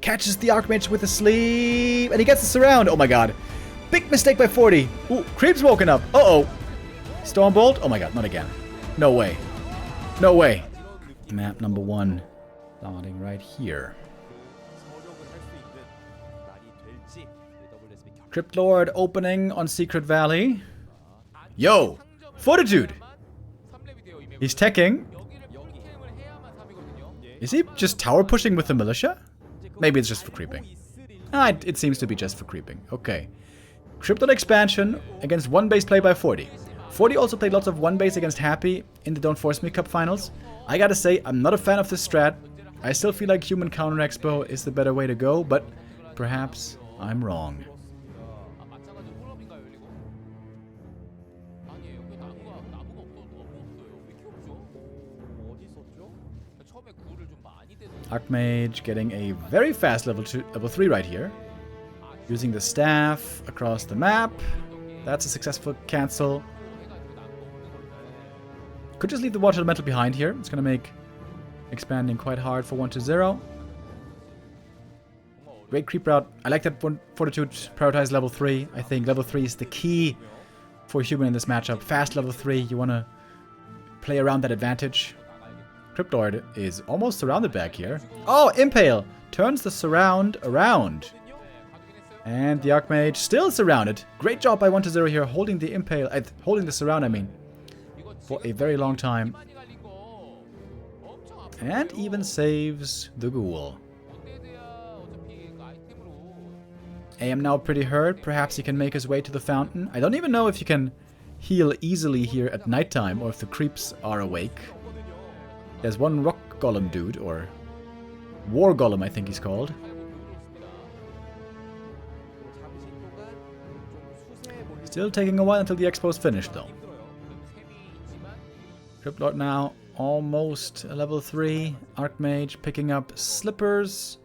Catches the Archmage with a sleeve. And he gets the surround. Oh my god. Big mistake by 40. Ooh, Creep's woken up. Uh-oh. Stormbolt. Oh my god, not again. No way. No way. Map number 1. Starting right here. Crypt Lord opening on Secret Valley. Yo! Fortitude! He's teching. Is he just tower pushing with the militia? Maybe it's just for creeping. It seems to be just for creeping. Okay. Crypt Lord expansion against one base play by 40. 40 also played lots of one base against Happy in the Don't Force Me Cup finals. I gotta say, I'm not a fan of this strat. I still feel like Human Counter Expo is the better way to go, but perhaps I'm wrong. Archmage getting a very fast level 3 right here. Using the staff across the map. That's a successful cancel. Could just leave the Water Elemental behind here. It's going to make expanding quite hard for 1-0. Great creep route. I like that Fortitude prioritized level 3. I think level 3 is the key for Human in this matchup. Fast level 3. You want to play around that advantage. Crypt Lord is almost surrounded back here. Oh, Impale turns the surround around. And the Archmage still surrounded. Great job by 1-0 here, holding the Impale, holding the surround, I mean, for a very long time. And even saves the Ghoul. AM now pretty hurt. Perhaps he can make his way to the fountain. I don't even know if you can heal easily here at nighttime or if the creeps are awake. There's one Rock Golem dude, or War Golem I think he's called. Still taking a while until the expo is finished though. Crypt Lord now almost a level 3. Archmage picking up Slippers.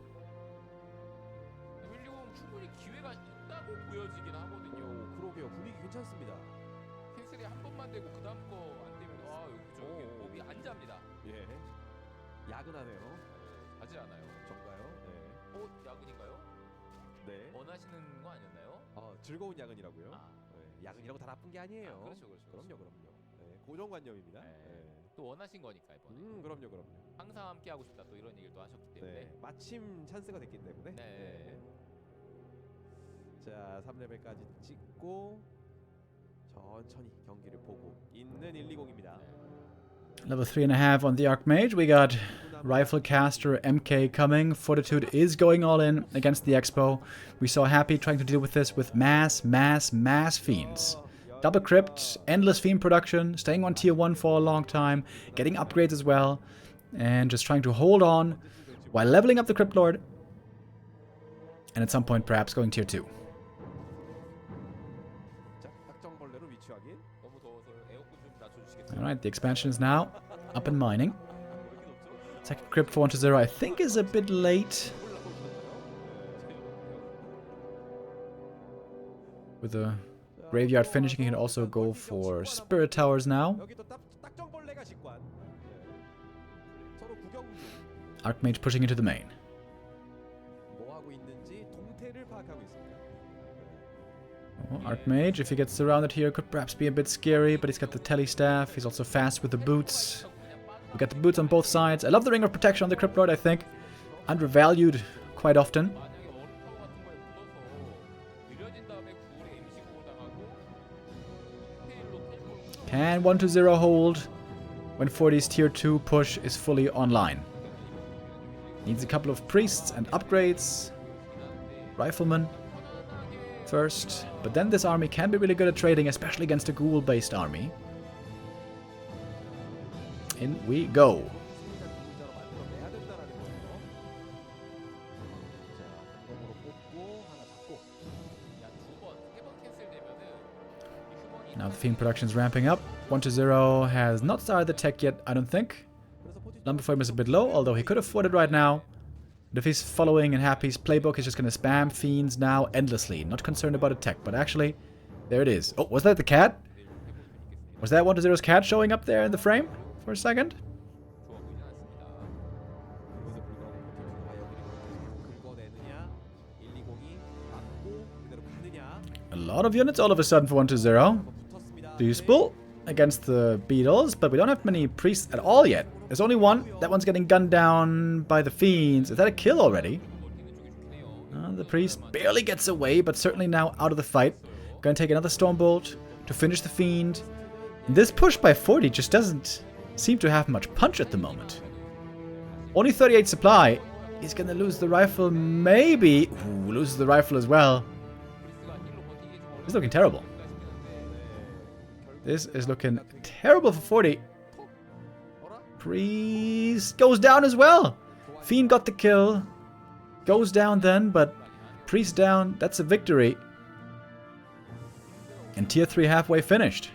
즐거운 야근이라고요? 네, 야근이라고 다 나쁜 게 아니에요. 그렇죠. 네, 고정관념입니다. 또 원하신 거니까 이번에. 그럼요. 항상 함께 하고 싶다 또 이런 얘기를 또 하셨기 때문에. 네, 마침 찬스가 됐기 때문에. 네. 자, 3레벨까지 찍고 천천히 경기를 보고 있는 120입니다. Level 3.5 on the Archmage. We got Rifle Caster MK coming. Fortitude is going all in against the Expo. We saw Happy trying to deal with this with mass Fiends. Double Crypt, endless Fiend production, staying on tier 1 for a long time, getting upgrades as well, and just trying to hold on while leveling up the Crypt Lord. And at some point perhaps going tier 2. Alright, the expansion is now up and mining. Second crypt for 1-0 I think is a bit late. With the graveyard finishing, he can also go for Spirit Towers now. Archmage pushing into the main. Oh, Archmage, if he gets surrounded here, could perhaps be a bit scary, but he's got the Tele Staff. He's also fast with the boots. We got the boots on both sides. I love the Ring of Protection on the Crypt Lord, I think. Undervalued quite often. Can 1-0 hold when 40's tier 2 push is fully online. Needs a couple of priests and upgrades. Rifleman first. But then this army can be really good at trading, especially against a ghoul-based army. In we go. Now the Fiend production is ramping up. 1-0 has not started the tech yet, I don't think. Number for him is a bit low, although he could afford it right now. But if he's following in Happy's playbook, he's just going to spam Fiends now endlessly. Not concerned about a tech, but actually, there it is. Oh, was that the cat? Was that 1-0's cat showing up there in the frame for a second? A lot of units all of a sudden for 1-0. Duisburg against the Beatles, but we don't have many priests at all yet. There's only one. That one's getting gunned down by the Fiends. Is that a kill already? The priest barely gets away, but certainly now out of the fight. Gonna take another Stormbolt to finish the Fiend. And this push by 40 just doesn't seem to have much punch at the moment. Only 38 supply. He's gonna lose the rifle, maybe. Ooh, loses the rifle as well. This is looking terrible. This is looking terrible for 40. Priest goes down as well. Fiend got the kill. Goes down then, but Priest down. That's a victory. And tier 3 halfway finished.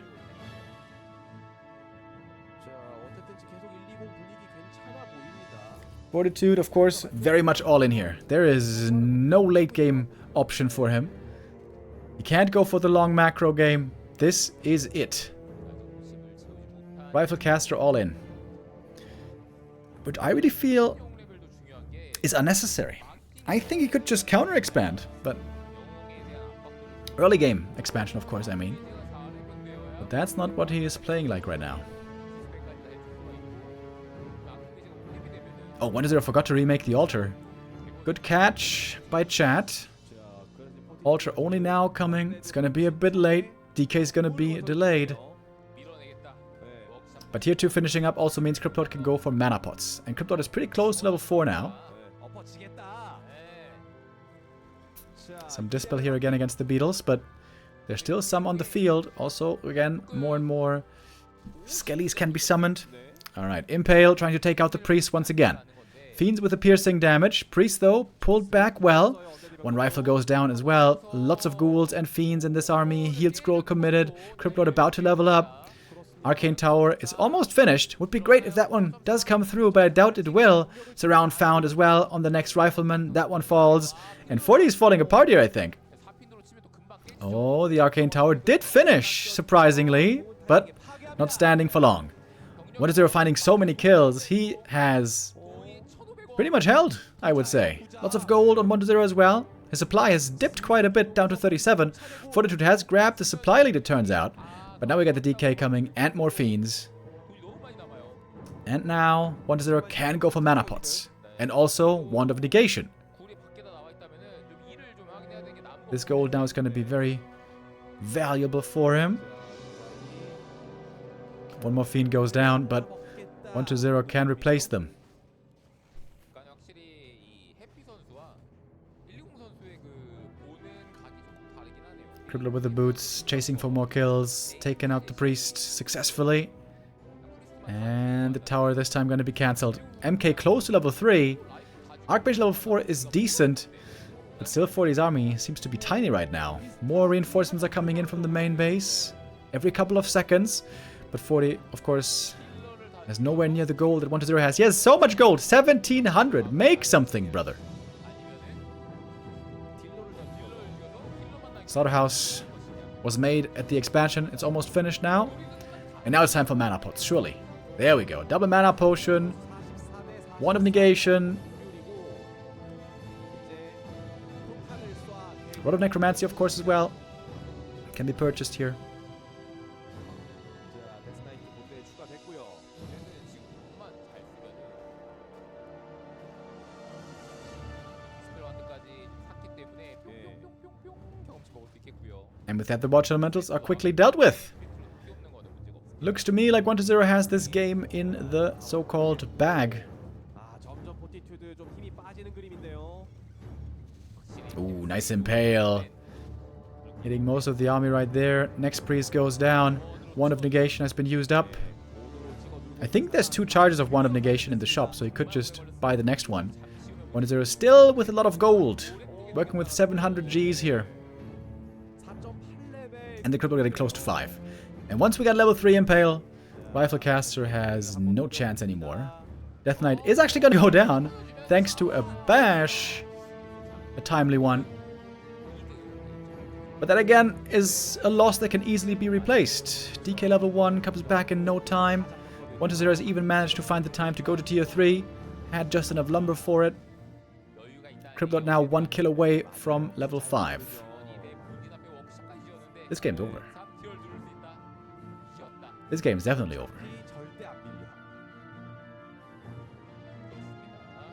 Fortitude, of course, very much all in here. There is no late game option for him. He can't go for the long macro game. This is it. Rifle caster all in. Which I really feel is unnecessary. I think he could just counter expand, but early game expansion, of course, I mean. But that's not what he is playing like right now. Oh, 1-0 forgot to remake the altar. Good catch by chat. Altar only now coming. It's gonna be a bit late. DK is gonna be delayed. But tier 2 finishing up also means Cryptlord can go for mana pots. And Cryptlord is pretty close to level 4 now. Some Dispel here again against the Beatles, but there's still some on the field. Also, again, more and more Skellies can be summoned. Alright, Impale trying to take out the Priest once again. Fiends with the piercing damage. Priest, though, pulled back well. One rifle goes down as well. Lots of ghouls and fiends in this army. Healed Scroll committed. Cryptlord about to level up. Arcane Tower is almost finished. Would be great if that one does come through, but I doubt it will. Surround found as well on the next rifleman. That one falls. And 40 is falling apart here, I think. Oh, the Arcane Tower did finish, surprisingly, but not standing for long. 1-0 finding so many kills. He has pretty much held, I would say. Lots of gold on 1-0 as well. His supply has dipped quite a bit, down to 37. Fortitude has grabbed the supply lead, it turns out. But now we got the DK coming, and more Fiends. And now, 1-0 can go for mana pots. And also, Wand of Negation. This gold now is going to be very valuable for him. One more Fiend goes down, but 1-0 can replace them. Crippler with the boots, chasing for more kills, taking out the Priest successfully. And the tower this time going to be cancelled. MK close to level 3. Archmage level 4 is decent, but still 40's army seems to be tiny right now. More reinforcements are coming in from the main base every couple of seconds. But 40, of course, is nowhere near the gold that 1-0 has. He has so much gold, 1,700. Make something, brother. Slaughterhouse was made at the expansion. It's almost finished now. And now it's time for mana pots, surely. There we go. Double mana potion. Wand of Negation. Rod of Necromancy, of course, as well. Can be purchased here. And with that, the Watch Elementals are quickly dealt with. Looks to me like 1-0 has this game in the so-called bag. Ooh, nice Impale. Hitting most of the army right there. Next Priest goes down. Wand of Negation has been used up. I think there's 2 charges of Wand of Negation in the shop, so you could just buy the next one. 1-0 still with a lot of gold. Working with 700 Gs here. And the Cripple getting close to 5. And once we got level 3 Impale, Riflecaster has no chance anymore. Death Knight is actually going to go down, thanks to a bash. A timely one. But that again is a loss that can easily be replaced. DK level 1 comes back in no time. 1-0 has even managed to find the time to go to tier 3. Had just enough lumber for it. Crippled now 1 kill away from level 5. This game's over. 3티어를 누를 수 있다. 쉬었다. This game's definitely over. 이 절대 안 밀려. 자,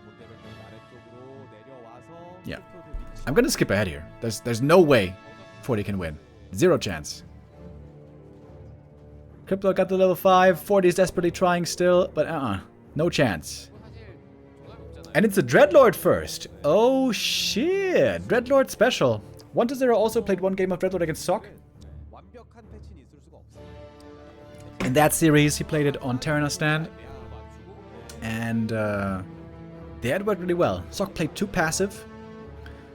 본대로 아래쪽으로 내려와서 Yeah. 슈퍼드 위치. I'm gonna skip ahead here. There's no way 40 can win. Zero chance. Crypto got the level 5. 40 is desperately trying still, but no chance. 사실 종합이 없잖아요. And it's a Dreadlord first. Oh shit. Dreadlord special. 1-0 also played one game of Dreadlord against Sock. 완벽한 패치는 있을 수가 없어. In that series, he played it on Terranos stand. And they had worked really well. Sock played too passive.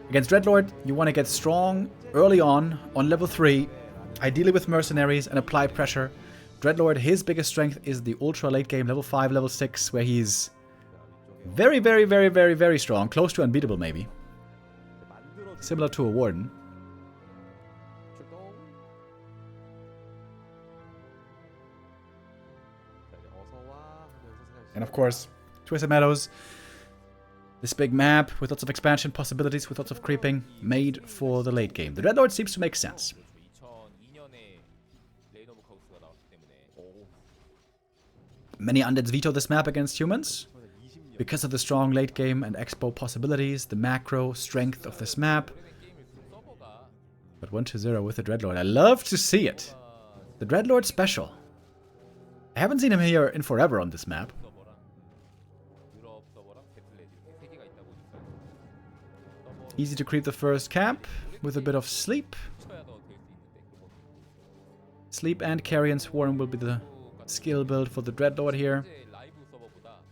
Against Dreadlord, you want to get strong early on level 3, ideally with mercenaries, and apply pressure. Dreadlord, his biggest strength is the ultra late game, level 5, level 6, where he's very, very, very, very, very strong. Close to unbeatable, maybe. Similar to a Warden. 출동. 자, 이제 어서 와 하면서 생각할 수 And of course, Twisted Meadows. This big map with lots of expansion possibilities, with lots of creeping, made for the late game. The Dreadlord seems to make sense. 2002년에 레인 오브 카우스가 나왔기 때문에 Many undeads veto this map against humans. 20년. Because of the strong late game and expo possibilities, the macro strength of this map. 게임을 쓴 서버가 But 1-0 with the Dreadlord. I love to see it. The Dreadlord special. I haven't seen him here in forever on this map. 서버랑 유럽 서버랑 배틀넷 이렇게 세 개가 있다 보니까 서버로 Easy to creep the first camp with a bit of sleep. 쳐야 더 될 수 있는데 그거 Sleep and Carrion Swarm will be the skill build for the Dreadlord here. 현재 라이브 서버보다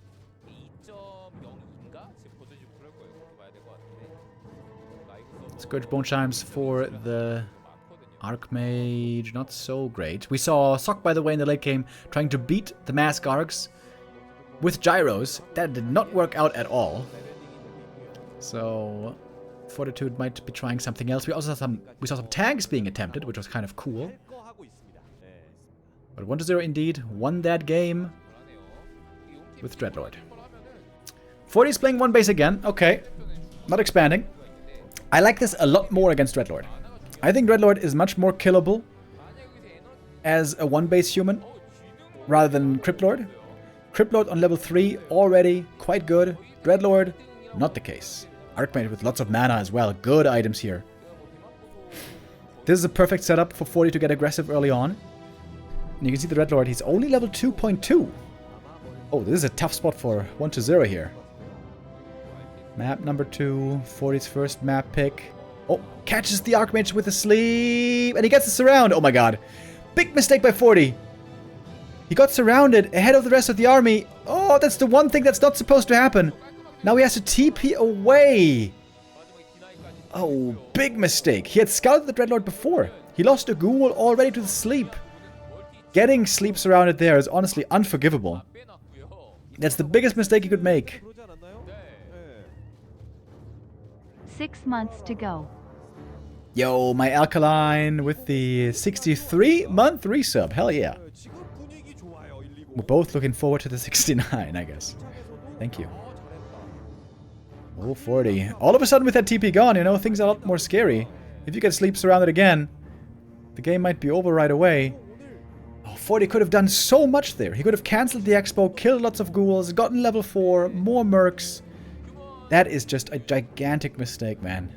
2.02인가 지금 버전이 좀 그럴 거예요. 그렇게 봐야 될 것 같은데 라이브 서버 Scourge Bone Chimes for the Archmage, not so great. We saw Sock, by the way, in the late game, trying to beat the Mask Arcs with gyros. That did not work out at all. So Fortitude might be trying something else. We saw some tags being attempted, which was kind of cool. 거 하고 있습니다. 네. But 1-0 indeed won that game with Dreadlord. 40 is playing one base again. Okay, not expanding. I like this a lot more against Dreadlord. I think Dreadlord is much more killable as a one-base human rather than Cryptlord. Cryptlord on level 3 already quite good. Dreadlord, not the case. Archmage with lots of mana as well. Good items here. This is a perfect setup for 40 to get aggressive early on. And you can see the Dreadlord, he's only level 2.2. Oh, this is a tough spot for 1-0 here. Map number 2, 40's first map pick. Oh, catches the Archmage with a sleep, and he gets a surround. Oh my god. Big mistake by 40. He got surrounded ahead of the rest of the army. Oh, that's the one thing that's not supposed to happen. Now he has to TP away. Oh, big mistake. He had scouted the Dreadlord before. He lost a ghoul already to the sleep. Getting sleep surrounded there is honestly unforgivable. That's the biggest mistake you could make. 그러지 않았나요? 네. 6 months to go. Yo, my Alkaline with the 63-month resub. Hell yeah. 네, 지금 분위기 좋아요. 120. We're both looking forward to the 69, I guess. Thank you. Oh, 40. All of a sudden with that TP gone, you know, things are a lot more scary. If you get sleep surrounded again, the game might be over right away. Oh, 40 could have done so much there. He could have cancelled the expo, killed lots of ghouls, gotten level 4, more mercs. That is just a gigantic mistake, man.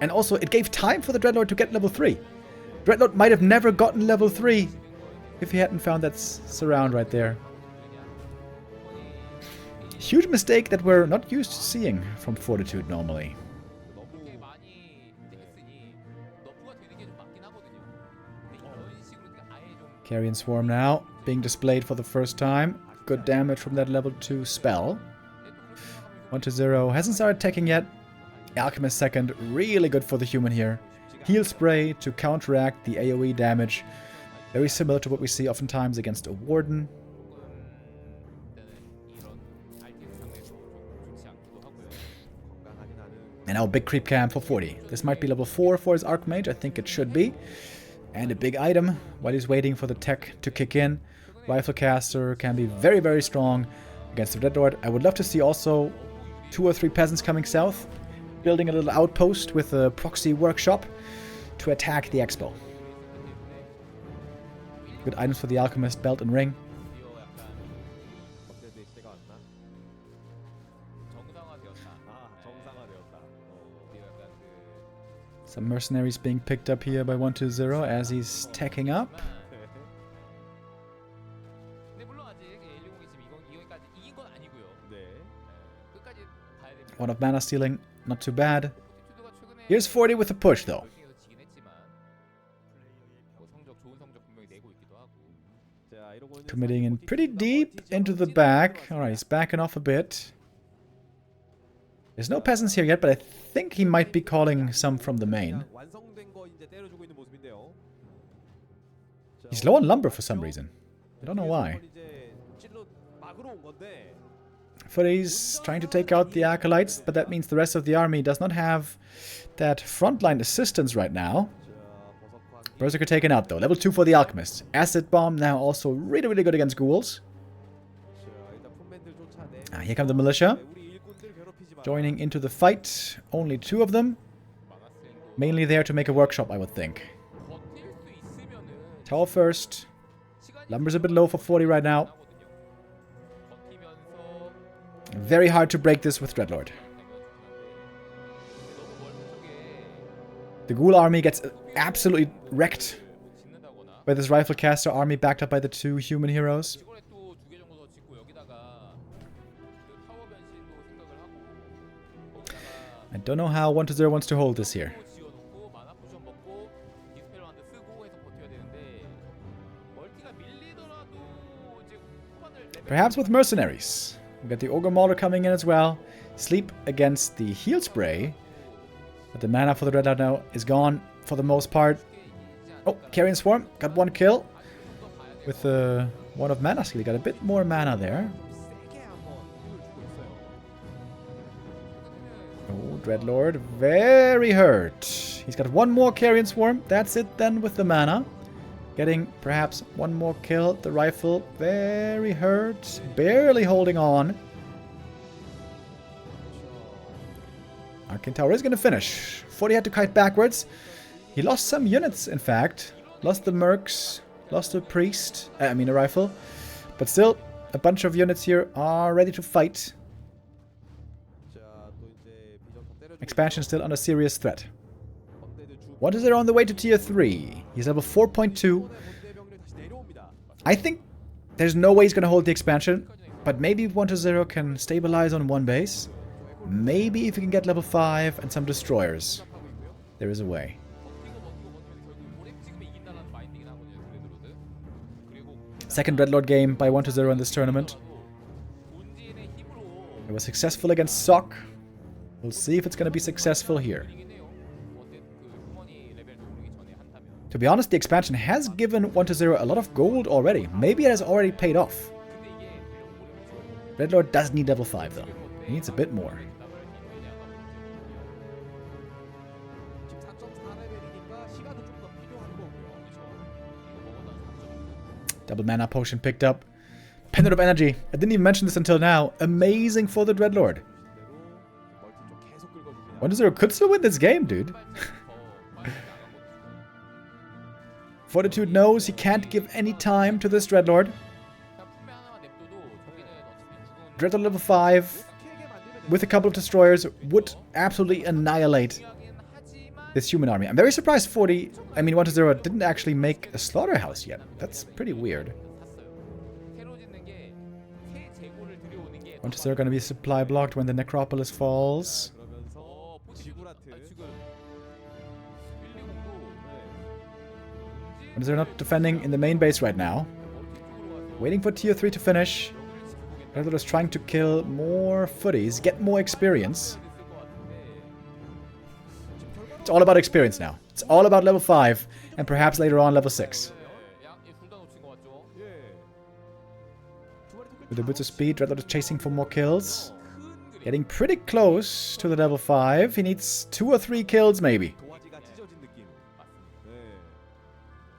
And also, it gave time for the Dreadlord to get level 3. Dreadlord might have never gotten level 3 if he hadn't found that surround right there. Huge mistake that we're not used to seeing from Fortitude normally. 꽤 많이 했으니 너프가 되는 게 좀 맞긴 하거든요. 근데 이런 식으로 아예 좀 Carrion Swarm now, being displayed for the first time. Good damage from that level 2 spell. 1-0, hasn't started attacking yet. Alchemist second, really good for the human here. Heal spray to counteract the AoE damage. Very similar to what we see oftentimes against a Warden. And now big creep camp for 40. This might be level 4 for his Archmage, I think it should be. And a big item while he's waiting for the tech to kick in. Riflecaster can be very, very strong against the Dreadlord. I would love to see also 2 or 3 peasants coming south. building a little outpost with a proxy workshop to attack the Expo. Good items for the Alchemist, belt and ring. 드디어 약간 업데이트 시대가 왔나? 정상화되었다. 아, 정상화되었다. 드디어 약간 그 Some mercenaries being picked up here by 120 as he's tacking up. 근데 물론 아직 160이 지금 이거까지 이긴 건 아니고요. 네. 끝까지 봐야 됩니다. One of mana stealing, not too bad. 포티튜드가 최근에 Here's 40 with a push though. 결승에서 지긴 했지만 뭐 좋은 성적 분명히 내고 있기도 하고. 자, 이러고 이제 Committing in 사실 pretty 포티튜드가 deep 멀티 into the 지역으로 back. 들어왔습니다. Alright, he's backing off a bit. There's no peasants here yet, but I think he might be calling some from the main. 그냥 완성된 거 이제 때려주고 있는 모습인데요. 자, He's low on lumber for some reason. I don't know why. 이제 찔러 막으러 온 건데. But he's trying to take out the acolytes, but that means the rest of the army does not have that frontline assistance right now. 자, 버섯과 Berserker taken out though. Level 2 for the Alchemist. Acid Bomb now also really, really good against ghouls. 자, 일단 풋맨들 쫓아내. Ah, here come the militia. 우리 일꾼들 괴롭히지 마라. Joining into the fight. Only 2 of them. Mainly there to make a workshop, I would think. 버틸 수 있으면은 Tower first. 시간이 Lumber's a bit low for 40 right now. 버티면서 Very hard to break this with Dreadlord. 너무 멀리 쪽에 The ghoul army gets absolutely wrecked 짓는다거나 by this rifle caster army backed up by the 2 human heroes. 이번에 또 2개 정도 더 짓고 여기다가 그 타워 변신도 생각을 하고 거기다가 I don't know how 120 wants to hold this here. 지어놓고 마나 포션 먹고 디스펠 완드 쓰고 해서 버텨야 되는데 멀티가 밀리더라도 이제 후반을 레벨 Perhaps with mercenaries. We got the Ogre Mauler coming in as well. Sleep against the heal spray. But the mana for the Dreadlord now is gone for the most part. Oh, Carrion Swarm got 1 kill. With one of mana skill. He got a bit more mana there. 세게 한번 힘을 주고 있어요. Oh, Dreadlord, very hurt. He's got 1 more Carrion Swarm. That's it then with the mana. Getting perhaps 1 more kill. The rifle, very hurt. Barely holding on. Arcane Tower is going to finish. 40 had to kite backwards. He lost some units, in fact. Lost the Mercs. Lost a Priest. A rifle. But still, a bunch of units here are ready to fight. 자, 또 이제 비전 더 때려주고 Expansion still under serious threat. 헌데드 주 What is there on the way to tier 3? He's level 4.2. 본대 병력 다시 내려옵니다. I think there's no way he's going to hold the expansion. But maybe 120 can stabilize on 1 base. Maybe if he can get level 5 and some destroyers. There is a way. 버티면 결국 오래 찍으면 이긴다는 마인딩이 나거든요. 드레드로드. 그리고 Second Dreadlord game by 120 in this tournament. 본진의 힘으로 It was successful against Sock. We'll see if it's going to be successful here. 이긴 해요. 어때 그 휴머니 레벨 오르기 전에 한타면. To be honest, the expansion has given 120 a lot of gold already. Maybe it has already paid off. 근데 이게 오래 Dreadlord does need level 5 though. He needs a bit more. 지금 4.4레벨이니까 시간은 좀 더 필요한 거고요. Double mana potion picked up. Pendant of Energy. I didn't even mention this until now. Amazing for the Dreadlord. 멀티 좀 계속 긁어줍니다. 120 could still win this game, dude. Fortitude knows he can't give any time to this Dreadlord. Dreadlord level 5 with a couple of destroyers would absolutely annihilate this human army. I'm very surprised 120 didn't actually make a slaughterhouse yet. That's pretty weird. 120 gonna be supply blocked when the necropolis falls. 그러면서 지구라트 120 not defending in the main base right now. Waiting for tier 3 to finish. Dreadlord is trying to kill more footies, get more experience. It's all about experience now. It's all about level 5, and perhaps later on level 6. With a bit of speed, Dreadlord is chasing for more kills. Getting pretty close to the level 5. He needs 2 or 3 kills maybe. 도화지가 찢어진 느낌. 네.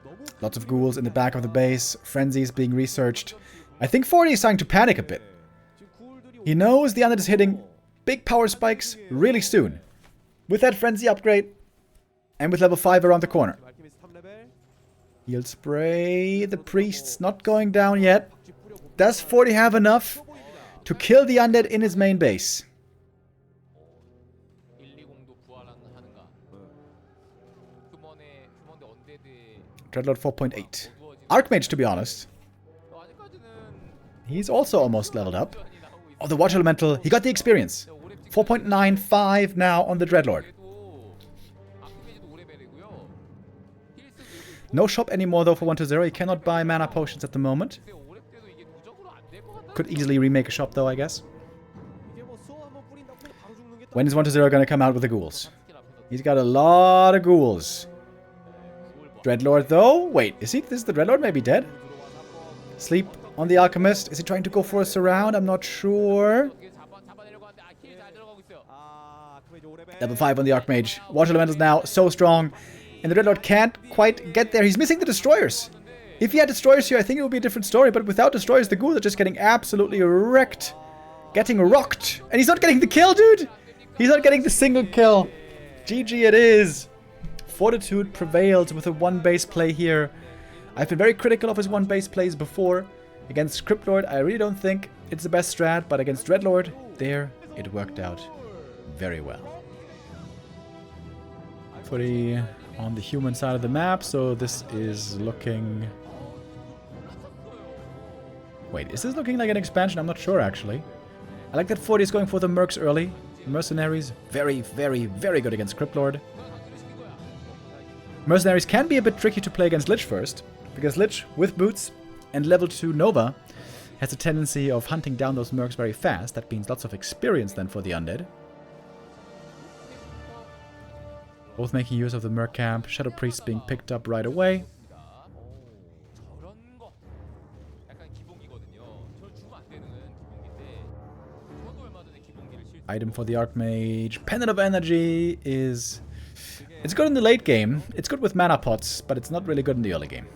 너무 Lots of ghouls in the back of the base. Frenzies being researched. I think 40 is starting to panic a bit. 지금 굴들이 He knows the undead is hitting big power spikes really soon. With that Frenzy upgrade, and with level 5 around the corner. 알케미스트 3레벨. Heal spray. The priest's not going down yet. Does 40 have enough to kill the undead in his main base? 120도 부활하는가. 휴먼의 언데드의 Dreadlord 4.8. Archmage, to be honest. 아직까지는 He's also almost leveled up. Oh, the Watch Elemental. He got the experience. 4.95 now on the Dreadlord. 아크메이지도 5레벨이고요. 힐스 들고 No shop anymore though for 1-0. He cannot buy mana potions at the moment. 있는데 5렙 때도 이게 누적으로 안 될 것 같다. Could easily remake a shop though, I guess. 이게 뭐 수호 한번 뿌린다고 바로 죽는 게 또- When is 1-0 gonna come out with the ghouls? He's got a lot of ghouls. Dreadlord though? Wait, is he? This is the Dreadlord? Maybe dead? Sleep on the Alchemist. Is he trying to go for a surround? I'm not sure. 잡아내려고 하는데 힐이 잘 들어가고 있어요. 아, 아크메이지 5레벨. Level 5 on the Archmage. Watch Elementals now so strong. And the Dreadlord can't quite get there. He's missing the Destroyers. If he had Destroyers here, I think it would be a different story. But without Destroyers, the ghouls are just getting absolutely wrecked. Getting rocked. And he's not getting the kill, dude! He's not getting the single kill. GG it is. Fortitude prevails with a one base play here. I've been very critical of his one base plays before. Against Cryptlord, I really don't think it's the best strat, but against Dreadlord, there, it worked out very well. 40 on the human side of the map, so this is looking... Wait, is this looking like an expansion? I'm not sure, actually. I like that 40 is going for the Mercs early. Mercenaries, very, very, very good against Cryptlord. Mercenaries can be a bit tricky to play against Lich first, because Lich, with boots and level 2 Nova, has a tendency of hunting down those Mercs very fast. That means lots of experience then for the undead. Both making use of the Merc camp, Shadow Priest being picked up right away. 저런 거 약간 기본기거든요. 저를 주면 안 되는 기본기인데 저도 얼마 전에 기본기를 실수. Item for the Archmage. Pendant of Energy is... It's good in the late game. It's good with mana pots, but it's not really good in the early game.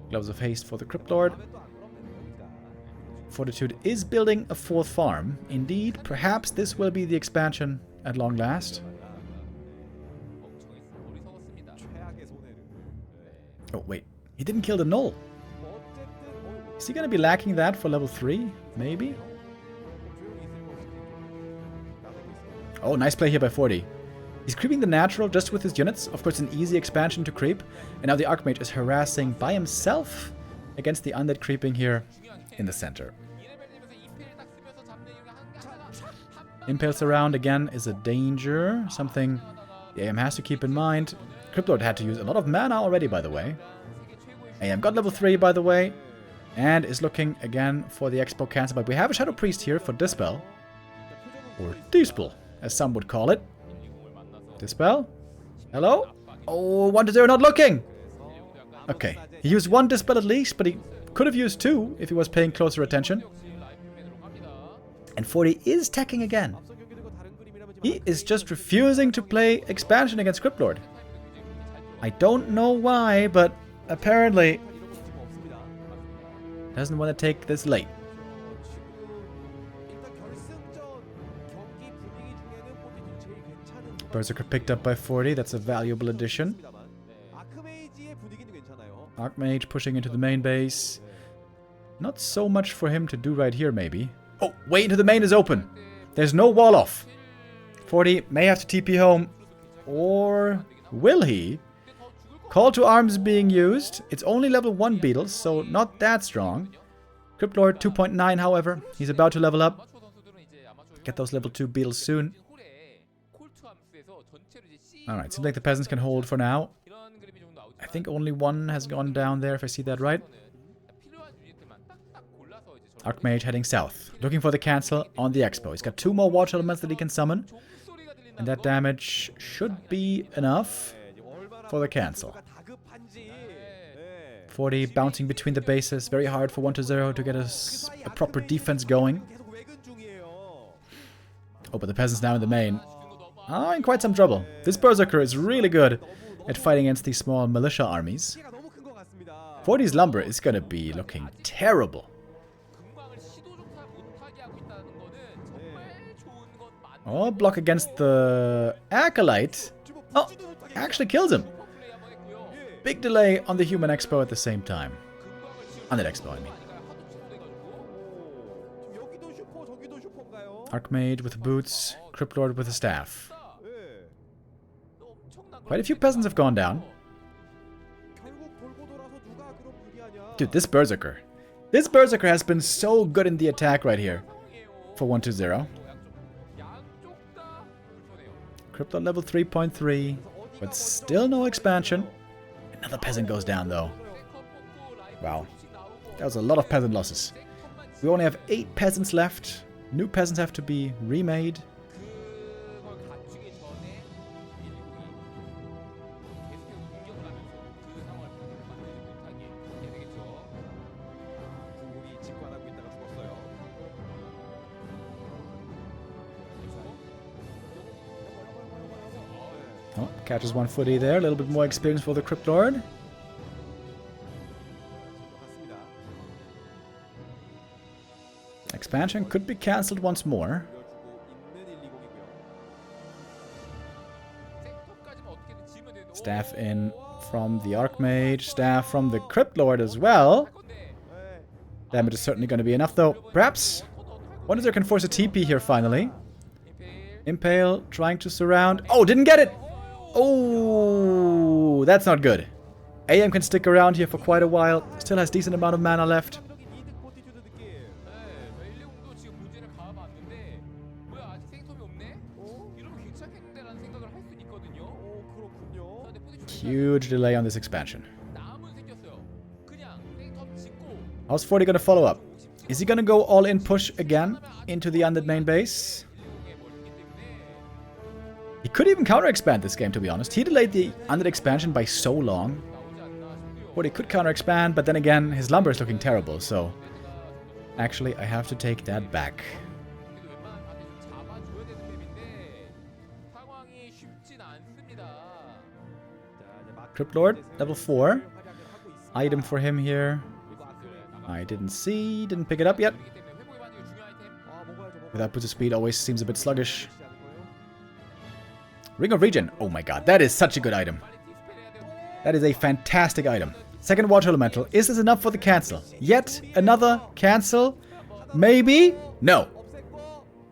Gloves of Haste for the Cryptlord. Fortitude is building a 4th farm. Indeed, perhaps this will be the expansion at long last. Oh, wait. He didn't kill the Null. Is he going to be lacking that for level 3? Maybe? Oh, nice play here by 40. He's creeping the natural just with his units. Of course, an easy expansion to creep. And now the Archmage is harassing by himself against the undead creeping here in the center. Impales around again is a danger. Something the AM has to keep in mind. Cryptlord had to use a lot of mana already, by the way. AM got level 3, by the way. And is looking again for the Expo cancel. But we have a Shadow Priest here for Dispel. Or Dispel, as some would call it. Dispel? Hello? Oh, 1-0 not looking! Okay, he used 1 Dispel at least, but he could have used 2 if he was paying closer attention. And 40 is teching again. He is just refusing to play expansion against Cryptlord. I don't know why, but apparently doesn't want to take this late. Berserker picked up by 40, that's a valuable addition. Archmage pushing into the main base. Not so much for him to do right here, maybe. Oh, way into the main is open. There's no wall off. 40 may have to TP home. Or will he? Call to arms being used. It's only level 1 beetles, so not that strong. Cryptlord 2.9, however. He's about to level up. Get those level 2 beetles soon. Alright, seems like the peasants can hold for now. I think only one has gone down there, if I see that right. Archmage heading south, looking for the cancel on the Expo. He's got 2 more Watch Elements that he can summon. And that damage should be enough for the cancel. 40 bouncing between the bases. Very hard for 1-0 to get a proper defense going. Oh, but the peasants now in the main are in quite some trouble. This Berserker is really good at fighting against these small militia armies. 40's lumber is going to be looking terrible Oh, block against the Acolyte. Oh, actually kills him. Big delay on the Human Expo at the same time. On that Expo, I mean. 여기도 슈퍼 저기도 슈퍼인가요? Archmage with the boots. Cryptlord with the staff. 예. Quite a few peasants have gone down. 결국 돌고 돌아서 누가 그럼 유리하냐? Dude, this Berserker. This Berserker has been so good in the attack right here. For 1-2-0. Crypto level 3.3. But still no expansion. Another peasant goes down though. Wow. That was a lot of peasant losses. We only have 8 peasants left. New peasants have to be remade. 궁극이 직관하고 있다가 죽었어요. Oh, catches one footy there. A little bit more experience for the Cryptlord. 맞습니다. Expansion could be cancelled once more. 밀어주고 있는 1-2-0이고요. Staff in from the Archmage. Staff from the Cryptlord as well. 네. Damage is certainly going to be enough though. Perhaps 1-0 can force a TP here finally. Impale trying to surround. Oh, didn't get it! Oh, that's not good. AM can stick around here for quite a while. Still has decent amount of mana left. 이득 포티튜드 느낌. 멜리움도 지금 문제를 가봐봤는데 뭐야 아직 생텀이 없네? 이러면 괜찮겠는데라는 생각을 할 수는 있거든요. 그렇군요. 근데 포지션 Huge delay on this expansion. 남은 생겼어요. 그냥 생텀 짓고 How's 40 gonna follow up? Is he gonna go all in push again into the undead main base? He could even counter expand this game, to be honest. He delayed the undead expansion by so long. Or he could counter expand, but then again, his lumber is looking terrible, so actually I have to take that back. Cryptlord, level 4. Item for him here. I didn't see, didn't pick it up yet. Without boost of speed, always seems a bit sluggish. Ring of Regen. Oh my god, that is such a good item. That is a fantastic item. Second Water Elemental. Is this enough for the cancel? Yet another cancel? Maybe? No.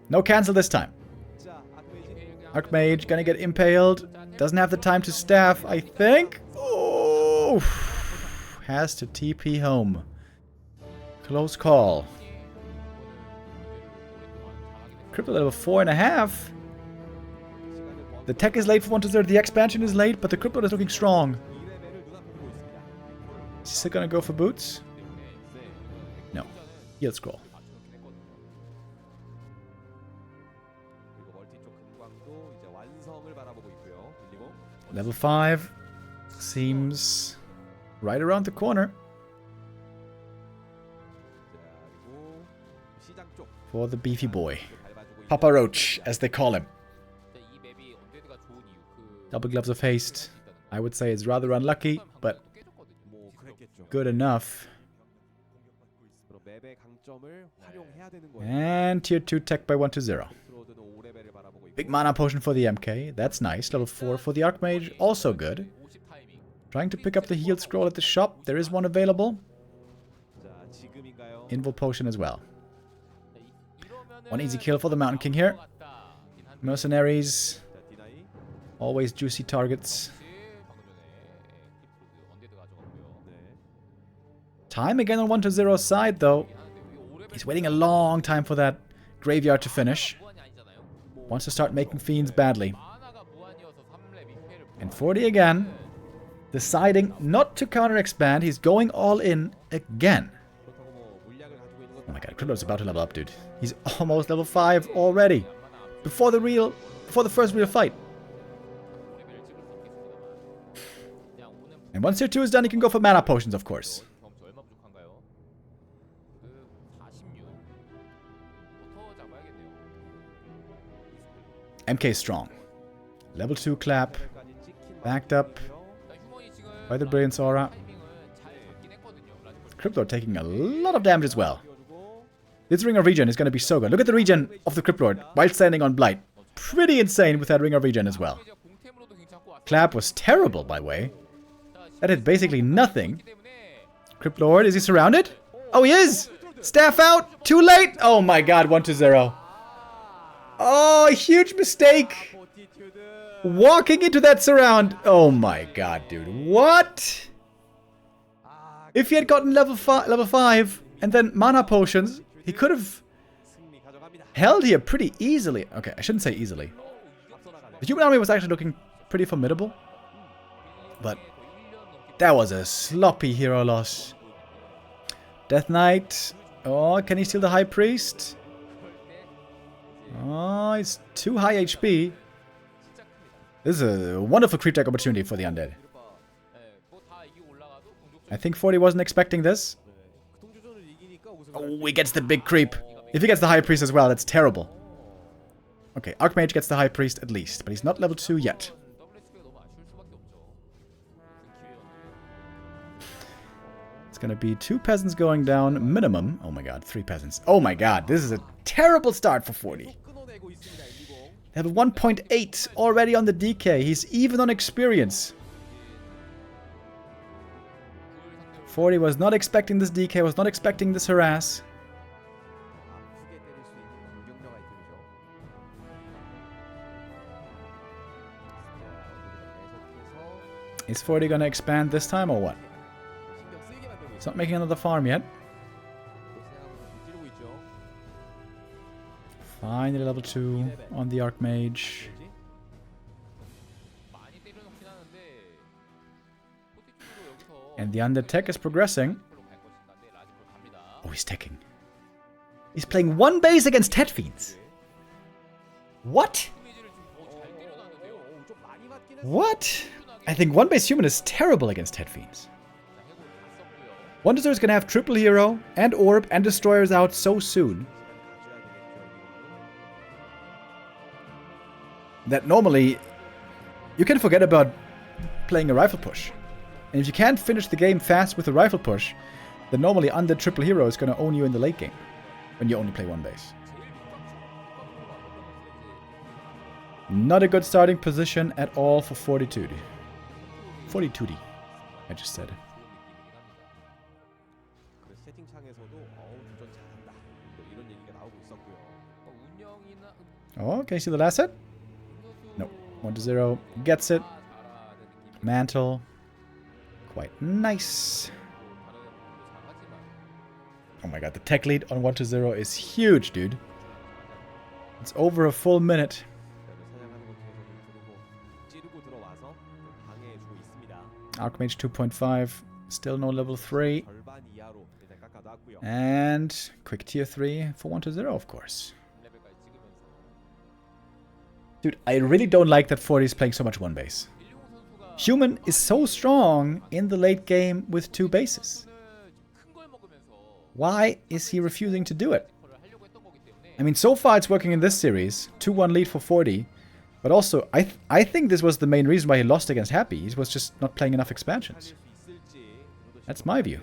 No cancel this time. Archmage gonna get impaled. Doesn't have the time to staff, I think. Oh, has to TP home. Close call. Crypto level 4.5. The tech is late for 1-0. The expansion is late, but the Crypto is looking strong. Is he still gonna go for boots? No. Heal scroll. Level 5 seems right around the corner for the beefy boy. Papa Roach, as they call him. Double Gloves of Haste. I would say it's rather unlucky, but good enough. And tier 2 tech by 1-0. Big mana potion for the MK. That's nice. Level 4 for the Archmage. Also good. Trying to pick up the heal scroll at the shop. There is one available. Invul potion as well. One easy kill for the Mountain King here. Mercenaries. Always juicy targets. Time again on 1-0 side though. He's waiting a long time for that graveyard to finish. Wants to start making fiends badly. And 40 again. Deciding not to counter expand. He's going all in again. Oh my god, Crypto's about to level up, dude. He's almost level 5 already. Before the first real fight. And once tier 2 is done, he can go for mana potions, of course. MK strong. Level 2 clap. Backed up by the Brilliance Aura. Crypto taking a lot of damage as well. This Ring of Regen is going to be so good. Look at the regen of the Cryptlord while standing on Blight. pretty insane with that ring of regen as well. Clap was terrible, by the way. That did basically nothing. Crypt Lord, is he surrounded? Oh, he is! Staff out! Too late! Oh my god, 1-0. Oh, huge mistake! Walking into that surround. Oh my god, dude. What? If he had gotten level 5 and then mana potions, he could have held here pretty easily. Okay, I shouldn't say easily. The human army was actually looking pretty formidable. But that was a sloppy hero loss. Death Knight. Oh, can he steal the High Priest? Oh, he's too high HP. This is a wonderful creep deck opportunity for the undead. I think 40 wasn't expecting this. Oh, he gets the big creep. If he gets the High Priest as well, that's terrible. Okay, Archmage gets the High Priest at least, but he's not level 2 yet. It's gonna be 2 peasants going down minimum. Oh my god, 3 peasants. Oh my god, this is a terrible start for 40. They have a 1.8 already on the DK. He's even on experience. 40 was not expecting this DK, was not expecting this harass. Is 40 gonna expand this time or what? He's not making another farm yet. Finally level 2 on the Archmage. And the undead tech is progressing. Oh, he's teching. He's playing 1 base against Tet Fiends. What? What? I think 1 base human is terrible against Tet Fiends. 1-0 is gonna have triple hero and orb and destroyers out so soon that normally you can forget about playing a rifle push. And if you can't finish the game fast with a rifle push, then normally undead triple hero is gonna own you in the late game when you only play 1 base. Not a good starting position at all for Fortitude. Fortitude, I just said. Oh, can you see the last hit? No. 1-0. Gets it. Mantle. Quite nice. Oh my god, the tech lead on 1-0 is huge, dude. It's over a full minute. Archmage 2.5. Still no level 3. And quick tier 3 for 1-0, of course. Dude, I really don't like that 40 is playing so much 1 base. Human is so strong in the late game with 2 bases. Why is he refusing to do it? I mean, so far it's working in this series. 2-1 lead for 40. But also, I think this was the main reason why he lost against Happy. He was just not playing enough expansions. That's my view.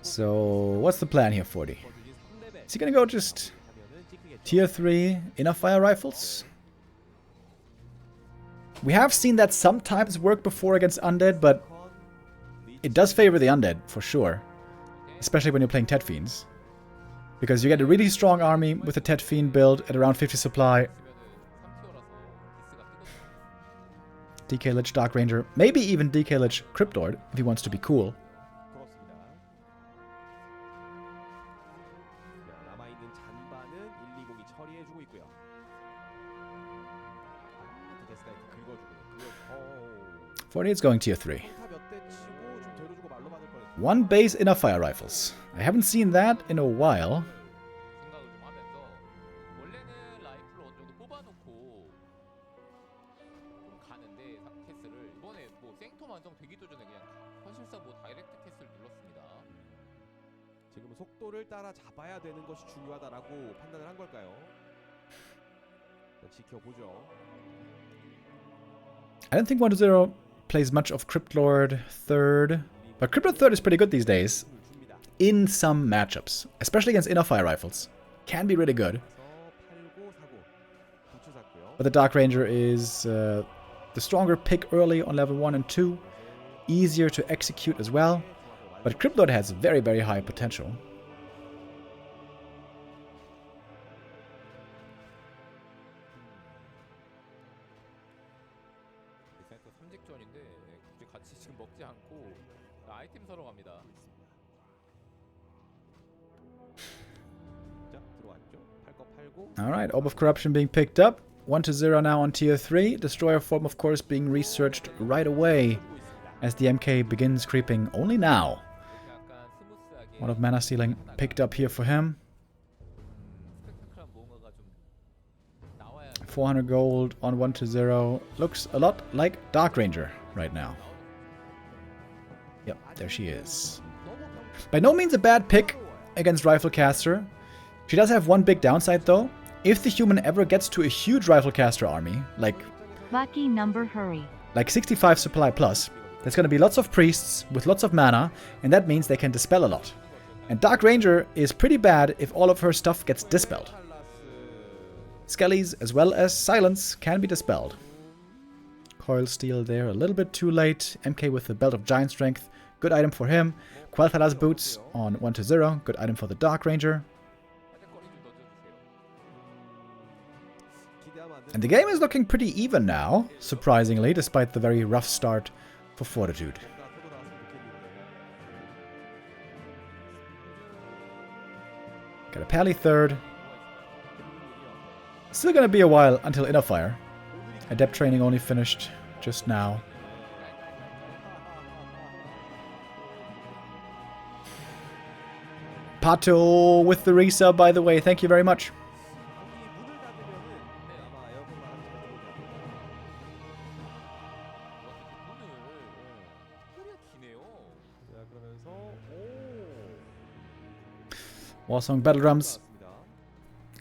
So, what's the plan here, 40? Is he gonna go just tier 3 inner fire rifles? We have seen that sometimes work before against undead, but it does favor the undead, for sure. Especially when you're playing Tet Fiends. Because you get a really strong army with a Tet Fiend build at around 50 supply. DK Lich Dark Ranger, maybe even DK Lich Cryptord, if he wants to be cool. It's going tier 3. 1 base inner fire rifles. I haven't seen that in a while. 지금은 속도를 따라잡아야 되는 것이 중요하다라고 판단을 한 걸까요? 지켜보죠. I don't think 1-0 plays much of Cryptlord 3rd. But Cryptlord 3rd is pretty good these days. In some matchups. Especially against inner fire rifles. Can be really good. But the Dark Ranger is the stronger pick early on level 1 and 2. Easier to execute as well. But Cryptlord has very, very high potential. 디센터 3직전인데 굳이 같이 지금 먹지 않고 아이템 사러 갑니다. 자, 들어왔죠. 팔 거 팔고. Alright, Orb of Corruption being picked up. 1-0 now on tier 3. Destroyer form, of course, being researched right away as the MK begins creeping only now. 약간 스무스하게 A lot of mana stealing picked up here for him. 스펙타클한 뭔가가 좀 나와야 400 gold on 1-0. Looks a lot like Dark Ranger right now. Yep, there she is. By no means a bad pick against Riflecaster. She does have one big downside though. If the human ever gets to a huge Riflecaster army, like Lucky number hurry. 65 supply plus, there's gonna be lots of priests with lots of mana, and that means they can dispel a lot. And Dark Ranger is pretty bad if all of her stuff gets dispelled. Skellies as well as Silence can be dispelled. Coil Steel there a little bit too late. MK with the Belt of Giant Strength, good item for him. Quel'Thala's Boots on 1-0, good item for the Dark Ranger. And the game is looking pretty even now, surprisingly, despite the very rough start for Fortitude. Got a Pally 3rd. Still gonna be a while until Inner Fire. Adept training only finished just now. Pato with the resub, by the way. Thank you very much. Warsong Battle Drums.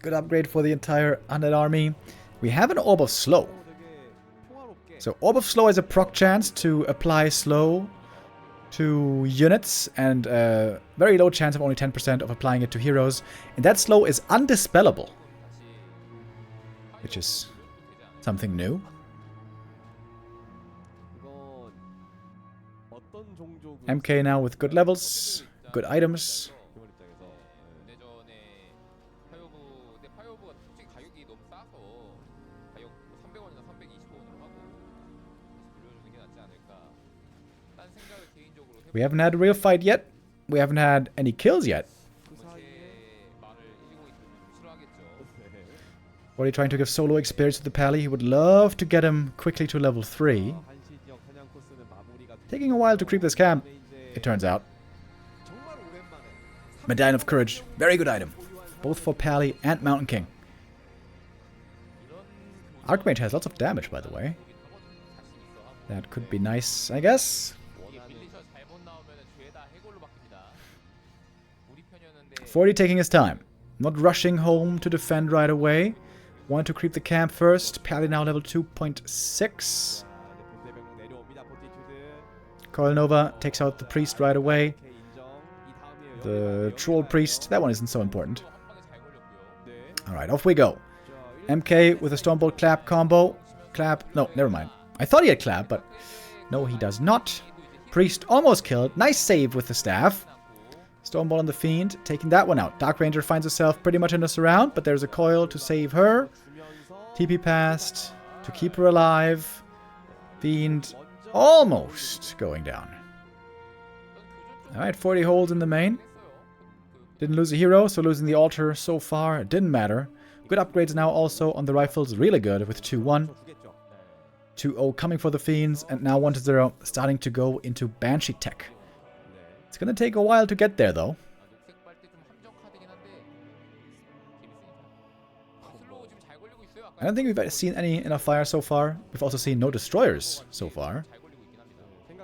Good upgrade for the entire undead army. We have an Orb of Slow. So Orb of Slow is a proc chance to apply slow to units and a very low chance of only 10% of applying it to heroes. And that slow is undispellable, which is something new. MK now with good levels, good items. We haven't had a real fight yet. We haven't had any kills yet. What are you trying to give solo experience to the Pally? He would love to get him quickly to level 3. Taking a while to creep this camp, it turns out. Medallion of Courage. Very good item. Both for Pally and Mountain King. Archmage has lots of damage, by the way. That could be nice, I guess. 40 taking his time. Not rushing home to defend right away. Want to creep the camp first. Pally now level 2.6. Coil Nova takes out the priest right away. The troll priest, that one isn't so important. Alright, off we go. MK with a Stormbolt Clap combo. Clap, no, never mind. I thought he had Clap, but no, he does not. Priest almost killed. Nice save with the staff. Stormbolt on the Fiend, taking that one out. Dark Ranger finds herself pretty much in a surround, but there's a coil to save her. TP passed to keep her alive. Fiend almost going down. Alright, 40 holds in the main. Didn't lose a hero, so losing the altar so far, it didn't matter. Good upgrades now also on the rifles, really good with 2-1. 2-0 coming for the Fiends, and now 1-0 starting to go into Banshee tech. It's gonna take a while to get there though. I don't think we've seen any Inner Fire so far. We've also seen no Destroyers so far.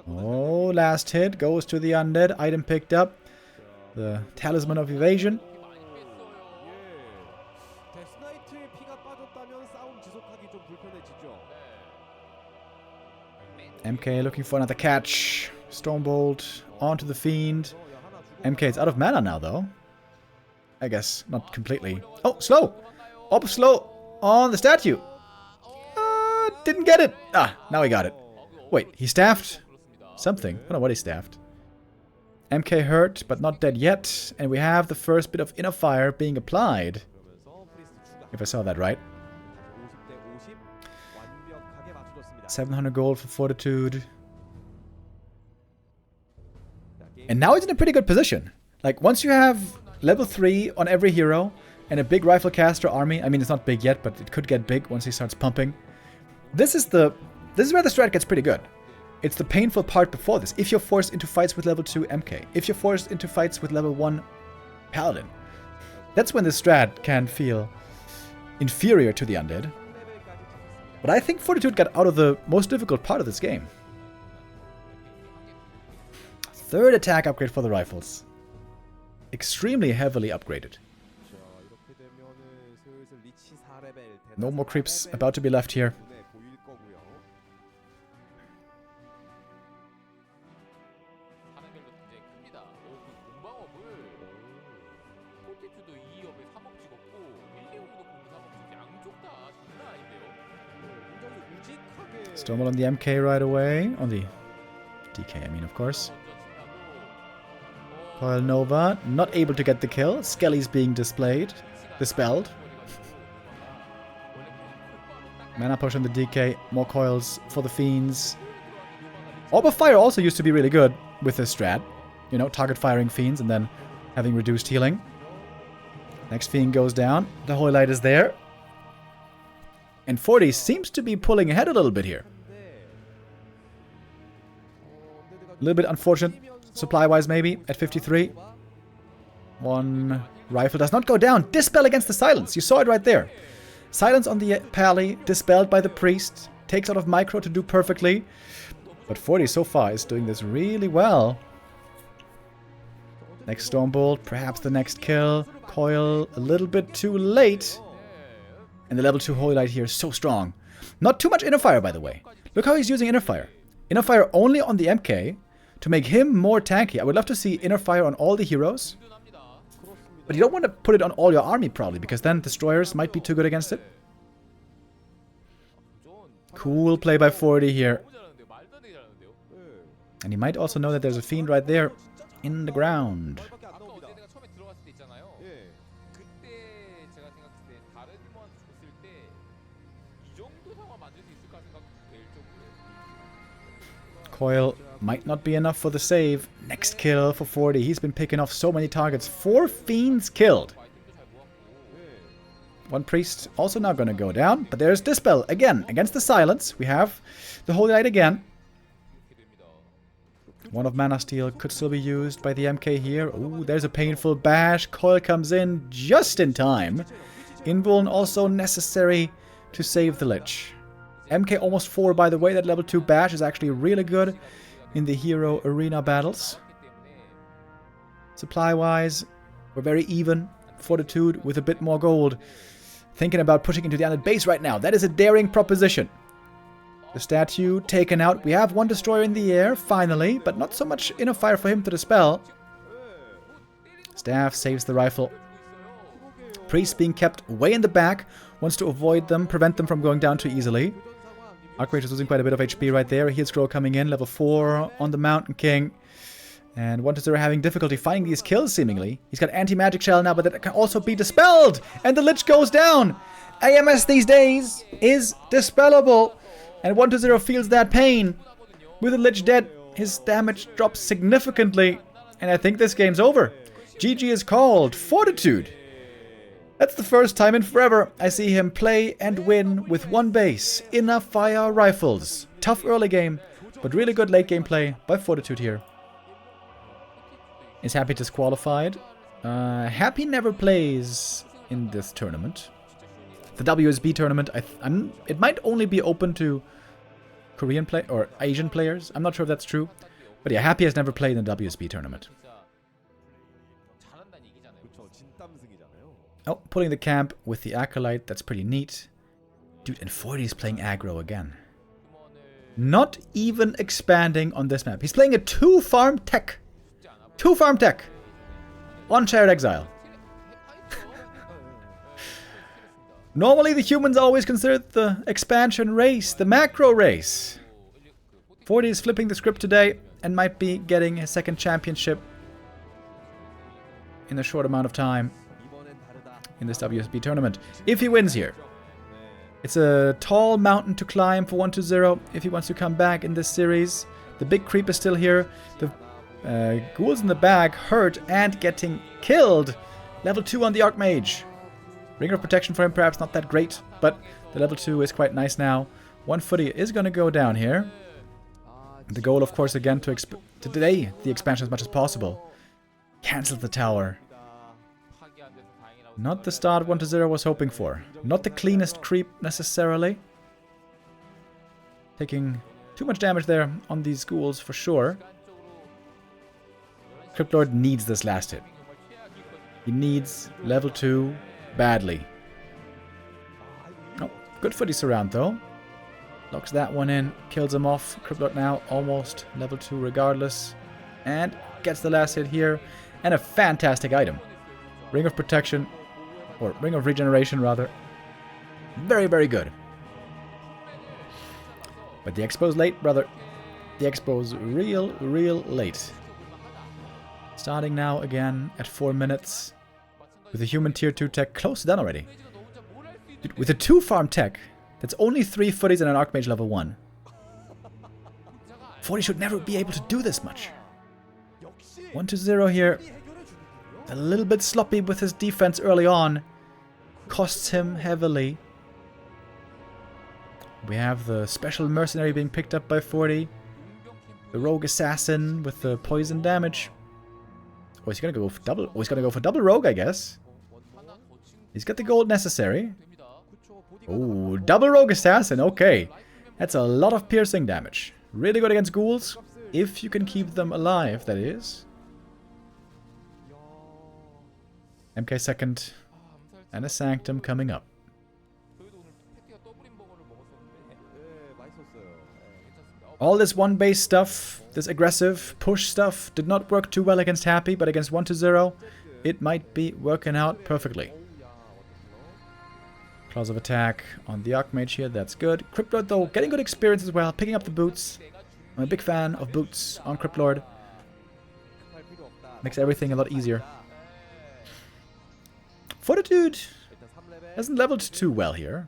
Oh, last hit goes to the Undead. Item picked up. The Talisman of Evasion. MK looking for another catch. Stormbolt onto the Fiend. MK is out of mana now, though. I guess not completely. Oh, slow! Up slow on the statue. Didn't get it. Ah, now he got it. Wait, he staffed something. I don't know what he staffed. MK hurt, but not dead yet. And we have the first bit of inner fire being applied. If I saw that right. 700 gold for Fortitude. And now he's in a pretty good position. Like, once you have level 3 on every hero and a big rifle caster army. I mean, it's not big yet, but it could get big once he starts pumping. This is where the strat gets pretty good. It's the painful part before this. If you're forced into fights with level 2 MK. If you're forced into fights with level 1 Paladin. That's when the strat can feel inferior to the undead. But I think Fortitude got out of the most difficult part of this game. Third attack upgrade for the rifles. Extremely heavily upgraded. No more creeps about to be left here. Stormbolt on the MK right away. On the DK, I mean, of course. Coil Nova, not able to get the kill. Skelly's being dispelled. Mana push on the DK. More coils for the Fiends. Orb of Fire also used to be really good with this strat. You know, target firing Fiends and then having reduced healing. Next Fiend goes down. The Holy Light is there. And 40 seems to be pulling ahead a little bit here. A little bit unfortunate, supply-wise maybe, at 53. One rifle does not go down. Dispel against the Silence. You saw it right there. Silence on the Pally, dispelled by the Priest. Takes out of micro to do perfectly. But 40 so far is doing this really well. Next Stormbolt, perhaps the next kill. Coil a little bit too late. And the level 2 Holy Light here is so strong. Not too much Inner Fire, by the way. Look how he's using Inner Fire. Inner Fire only on the MK to make him more tanky. I would love to see Inner Fire on all the heroes. But you don't want to put it on all your army, probably, because then Destroyers might be too good against it. Cool play by 40 here. And he might also know that there's a Fiend right there in the ground. Coil might not be enough for the save. Next kill for 40. He's been picking off so many targets. 4 Fiends killed. One Priest also now going to go down. But there's Dispel again against the Silence. We have the Holy Light again. One of Mana Steel could still be used by the MK here. Ooh, there's a painful bash. Coil comes in just in time. Invuln also necessary to save the Lich. MK almost 4, by the way. That level 2 bash is actually really good in the hero arena battles. Supply-wise, we're very even. Fortitude with a bit more gold. Thinking about pushing into the undead base right now. That is a daring proposition. The statue taken out. We have one Destroyer in the air, finally, but not so much Inner Fire for him to dispel. Staff saves the rifle. Priest being kept way in the back. Wants to avoid them, prevent them from going down too easily. Archmage is losing quite a bit of HP right there. Heal Scroll coming in, level 4 on the Mountain King. And 1-0 having difficulty finding these kills, seemingly. He's got Anti-Magic Shell now, but that can also be dispelled! And the Lich goes down! AMS these days is dispellable! And 1-0 feels that pain. With the Lich dead, his damage drops significantly. And I think this game's over. GG is called. Fortitude! That's the first time in forever I see him play and win with one base. Inner Fire Rifles. Tough early game, but really good late game play by Fortitude here. Is Happy disqualified? Happy never plays in this tournament. The WSB tournament, it might only be open to Korean play or Asian players. I'm not sure if that's true. But yeah, Happy has never played in the WSB tournament. Oh, pulling the camp with the Acolyte. That's pretty neat. Dude, and 40 is playing aggro again. Not even expanding on this map. He's playing a 2-farm tech. 2-farm tech. On shared exile. Normally the humans always considered the expansion race, the macro race. 40 is flipping the script today and might be getting his second championship in a short amount of time in this WSB tournament. If he wins here. It's a tall mountain to climb for 1-0 if he wants to come back in this series. The big creep is still here. The ghouls in the bag hurt and getting killed. Level 2 on the Archmage. Ring of Protection for him perhaps not that great, but the level 2 is quite nice now. 1 footy is going to go down here. The goal, of course, again, to delay the expansion as much as possible. Cancel the tower. Not the start 1-0 was hoping for. Not the cleanest creep, necessarily. Taking too much damage there on these ghouls, for sure. Cryptlord needs this last hit. He needs level 2 badly. Oh, good footy surround, though. Locks that one in, kills him off. Cryptlord now almost level 2 regardless. And gets the last hit here. And a fantastic item. Ring of Protection. Or Ring of Regeneration, rather. Very, very good. But the expo's late, brother. The expo's real late. Starting now again at 4 minutes. With a human tier 2 tech close to done already. Dude, with a 2-farm tech, that's only 3 footies and an Archmage level 1. 40 should never be able to do this much. 1-0 here. A little bit sloppy with his defense early on. Costs him heavily. We have the special mercenary being picked up by 40. The rogue assassin with the poison damage. Oh, he's gonna go for double. Oh, he's gonna go for double rogue, I guess. He's got the gold necessary. Oh, double rogue assassin. Okay. That's a lot of piercing damage. Really good against ghouls. If you can keep them alive, that is. MK second. And a Sanctum coming up. All this one base stuff, this aggressive push stuff, did not work too well against Happy, but against 1-0, it might be working out perfectly. Claws of attack on the Archmage here, that's good. Cryptlord, though, getting good experience as well, picking up the boots. I'm a big fan of boots on Cryptlord. Makes everything a lot easier. Fortitude hasn't leveled too well here.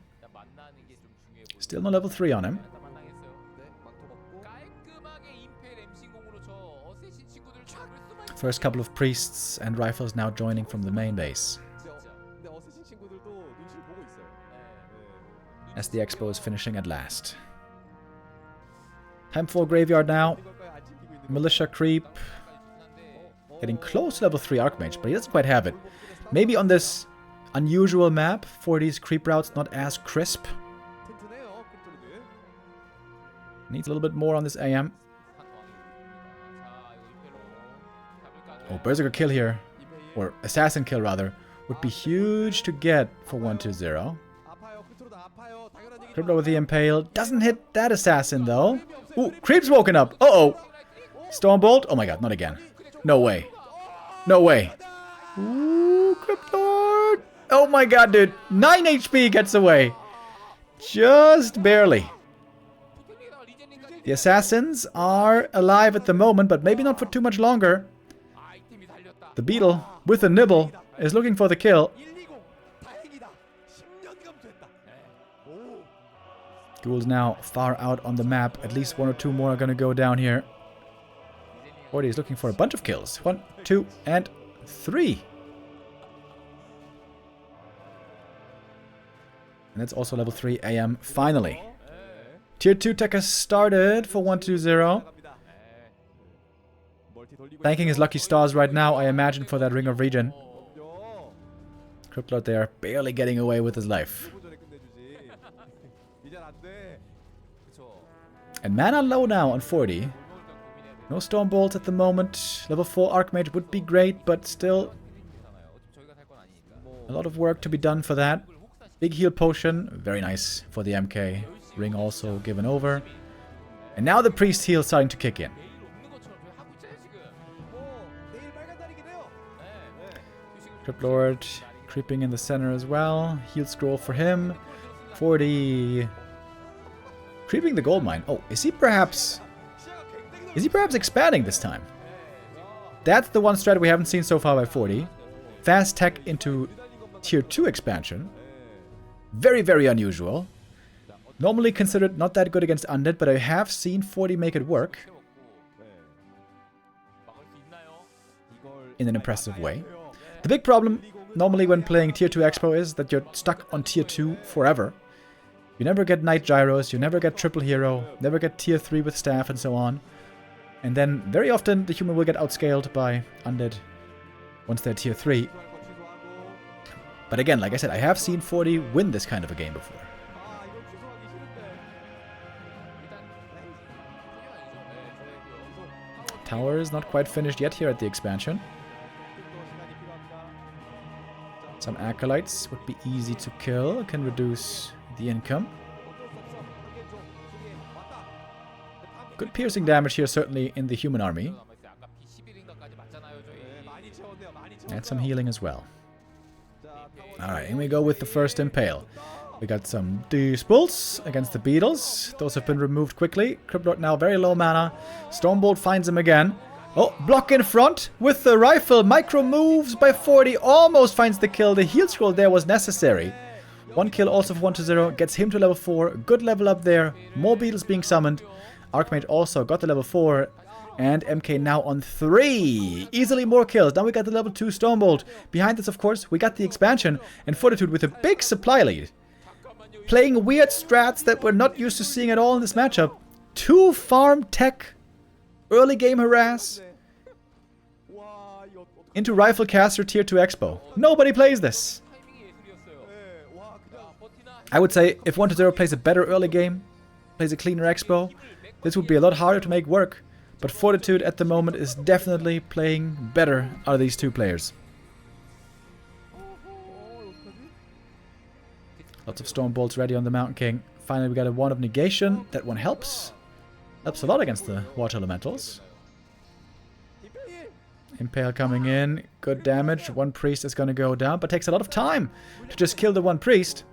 Still no level 3 on him. First couple of priests and rifles now joining from the main base. As the expo is finishing at last. Time for graveyard now. Militia creep. Getting close to level 3 Archmage, but he doesn't quite have it. Maybe on this unusual map, 40's creep routes not as crisp. Needs a little bit more on this AM. Oh, Berserker kill here, or Assassin kill rather, would be huge to get for 1-0. Crypto with the Impale. Doesn't hit that Assassin though. Ooh, Creep's woken up. Uh-oh. Stormbolt. Oh my god, not again. No way. No way. Ooh, Cryptlord. Oh my god, dude. 9 HP gets away. Just barely. The Assassins are alive at the moment, but maybe not for too much longer. The Beetle, with a nibble, is looking for the kill. Ghouls now far out on the map. At least 1 or 2 more are going to go down here. 40 is looking for a bunch of kills. 1, 2, and 3. And that's also level 3 AM, finally. Tier 2 tech has started for 1-0. Thanking his lucky stars right now, I imagine, for that Ring of Regen. Cryptlord there, barely getting away with his life. And mana low now on 40. No Stormbolt at the moment. Level 4 Archmage would be great, but still a lot of work to be done for that. Big heal potion, very nice for the MK. Ring also given over. And now the priest heal starting to kick in. 내일 없는 것처럼 저희 하고 있잖아요 지금. 내일 빨간 날이긴 해요. 네. Crypt Lord creeping in the center as well. Heal scroll for him. 40. Creeping the gold mine. Oh, is he perhaps expanding this time? That's the one strat we haven't seen so far by 40. Fast tech into tier 2 expansion. Very, very unusual. Normally considered not that good against undead, but I have seen 40 make it work in an impressive way. The big problem normally when playing tier 2 expo is that you're stuck on tier 2 forever. You never get Knight Gyros, you never get Triple Hero, never get tier 3 with staff and so on. And then very often the human will get outscaled by undead once they're tier 3. But again, like I said, I have seen 40 win this kind of a game before. Tower is not quite finished yet here at the expansion. Some acolytes would be easy to kill, can reduce the income. Good piercing damage here, certainly in the human army. And some healing as well. Alright, and we go with the first Impale. We got some Dispels against the Beetles. Those have been removed quickly. Crypt Lord now very low mana. Stormbolt finds him again. Oh, block in front with the rifle. Micro moves by 40. Almost finds the kill. The heal scroll there was necessary. One kill also for 1-0. Gets him to level 4. Good level up there. More Beetles being summoned. Archmage also got the level 4. And MK now on 3. Easily more kills. Now we got the level 2 Stormbolt. Behind this, of course, we got the expansion. And Fortitude with a big supply lead. Playing weird strats that we're not used to seeing at all in this matchup. 2 farm tech. Early game harass. Into Rifle Caster tier 2 expo. Nobody plays this. I would say if 1-0 plays a better early game, plays a cleaner expo, this would be a lot harder to make work. But Fortitude at the moment is definitely playing better out of these two players. Lots of Storm Bolts ready on the Mountain King. Finally we got a Wand of Negation. That one helps. Helps a lot against the Water Elementals. Impale coming in. Good damage. One priest is going to go down, but takes a lot of time to just kill the one priest.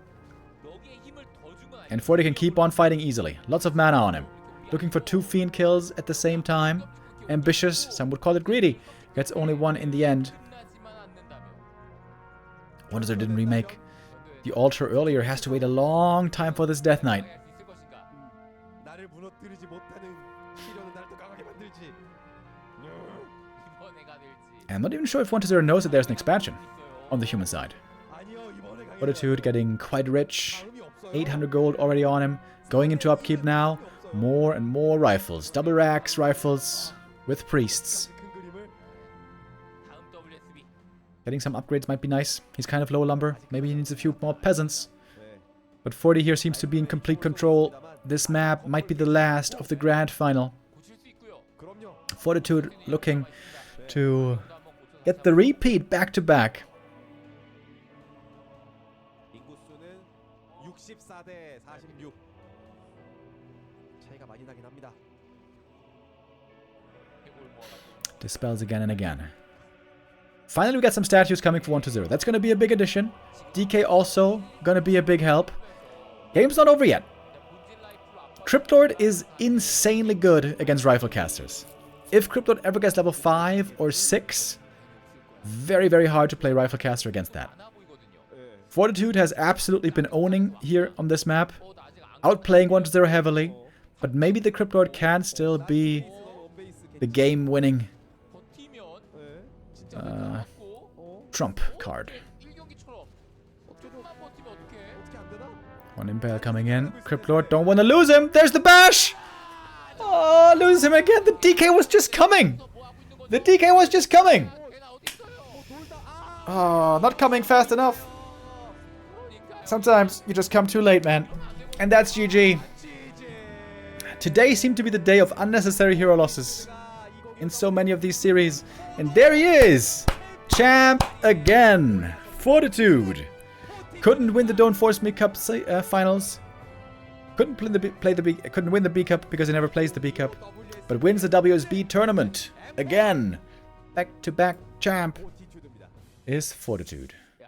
And 40 can keep on fighting easily. Lots of mana on him. Looking for 2 fiend kills at the same time. Ambitious. Some would call it greedy. Gets only 1 in the end. Wonders didn't remake the altar earlier. Has to wait a long time for this Death Knight. I'm not even sure if 1-0 knows that there's an expansion on the human side. Fortitude getting quite rich. 800 gold already on him. Going into upkeep now. More and more rifles. Double racks rifles with priests. Getting some upgrades might be nice. He's kind of low lumber. Maybe he needs a few more peasants. But 40 here seems to be in complete control. This map might be the last of the grand final. Fortitude looking to get the repeat back to back. Dispels again and again. Finally we got some statues coming for 1-0. That's going to be a big addition. DK also going to be a big help. Game's not over yet. Crypt Lord is insanely good against rifle casters. If Crypt Lord ever gets level 5 or 6, very, very hard to play rifle caster against that. Fortitude has absolutely been owning here on this map. Outplaying 1-0 heavily. But maybe the Crypt Lord can still be the game-winning trump card. One Impale coming in. Crypt Lord, don't want to lose him. There's the bash! Oh, lose him again. The DK was just coming. The DK was just coming. Oh, not coming fast enough. Sometimes you just come too late, man. And that's GG. Today seemed to be the day of unnecessary hero losses in so many of these series. And there he is! Champ again! Fortitude! Couldn't win the Don't Force Me Cup finals. Couldn't couldn't win the B Cup because he never plays the B Cup, but wins the WSB tournament again. Back-to-back champ 포티튜드입니다. is Fortitude.